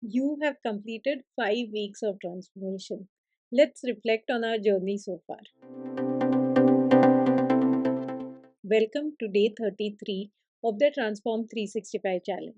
You have completed 5 weeks of transformation. Let's reflect on our journey so far. Welcome to day 33 of the Transform 365 challenge.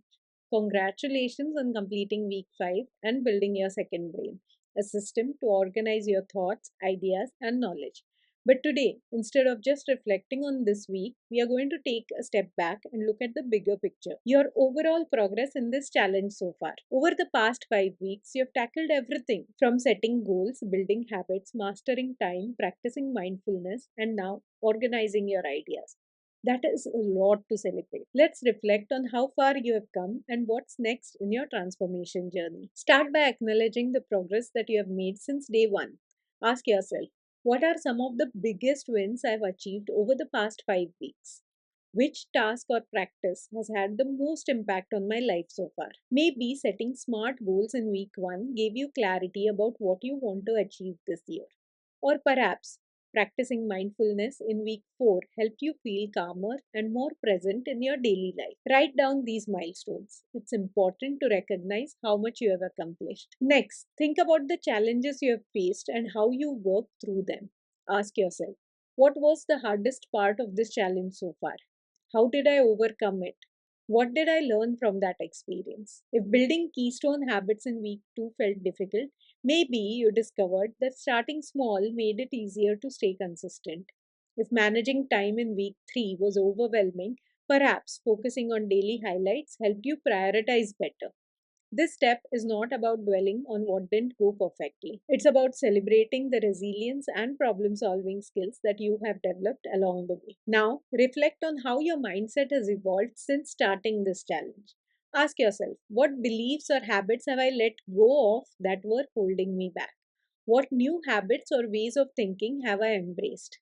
Congratulations on completing week 5 and building your second brain, a system to organize your thoughts, ideas, and knowledge. But today, instead of just reflecting on this week, we are going to take a step back and look at the bigger picture. Your overall progress in this challenge so far. Over the past 5 weeks, you have tackled everything from setting goals, building habits, mastering time, practicing mindfulness, and now organizing your ideas. That is a lot to celebrate. Let's reflect on how far you have come and what's next in your transformation journey. Start by acknowledging the progress that you have made since day one. Ask yourself, what are some of the biggest wins I've achieved over the past 5 weeks? Which task or practice has had the most impact on my life so far? Maybe setting smart goals in week 1 gave you clarity about what you want to achieve this year. Or perhaps practicing mindfulness in week 4 helped you feel calmer and more present in your daily life. Write down these milestones. It's important to recognize how much you have accomplished. Next, think about the challenges you have faced and how you worked through them. Ask yourself, what was the hardest part of this challenge so far? How did I overcome it? What did I learn from that experience? If building keystone habits in week 2 felt difficult, maybe you discovered that starting small made it easier to stay consistent. If managing time in week 3 was overwhelming, perhaps focusing on daily highlights helped you prioritize better. This step is not about dwelling on what didn't go perfectly. It's about celebrating the resilience and problem solving skills that you have developed along the way. Now, reflect on how your mindset has evolved since starting this challenge. Ask yourself, what beliefs or habits have I let go of that were holding me back? What new habits or ways of thinking have I embraced?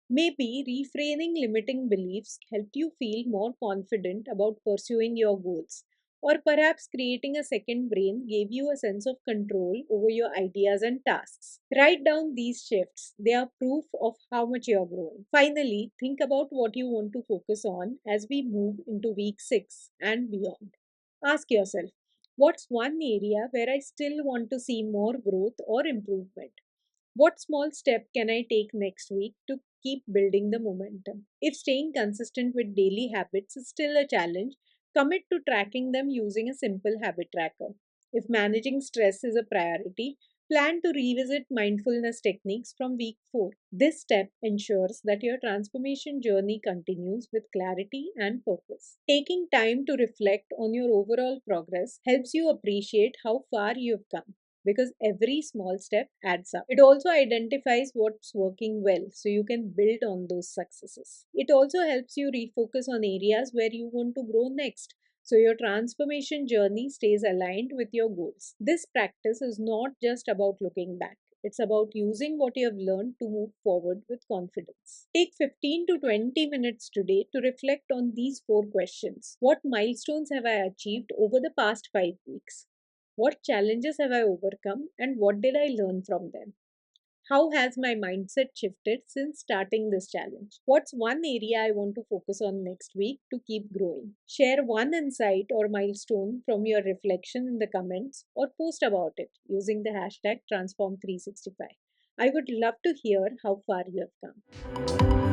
Maybe reframing limiting beliefs helped you feel more confident about pursuing your goals, or perhaps creating a second brain gave you a sense of control over your ideas and tasks. Write down these shifts. They are proof of how much you are growing. Finally, think about what you want to focus on as we move into week 6 and beyond. Ask yourself, what's one area where I still want to see more growth or improvement? What small step can I take next week to keep building the momentum? If staying consistent with daily habits is still a challenge, commit to tracking them using a simple habit tracker. If managing stress is a priority, plan to revisit mindfulness techniques from week 4. This step ensures that your transformation journey continues with clarity and purpose. Taking time to reflect on your overall progress helps you appreciate how far you have come because every small step adds up. It also identifies what's working well so you can build on those successes. It also helps you refocus on areas where you want to grow next so your transformation journey stays aligned with your goals. This practice is not just about looking back. It's about using what you have learned to move forward with confidence. Take 15 to 20 minutes today to reflect on these 4 questions. What milestones have I achieved over the past 5 weeks? What challenges have I overcome and what did I learn from them? How has my mindset shifted since starting this challenge? What's one area I want to focus on next week to keep growing? Share one insight or milestone from your reflection in the comments or post about it using the hashtag Transform365. I would love to hear how far you have come.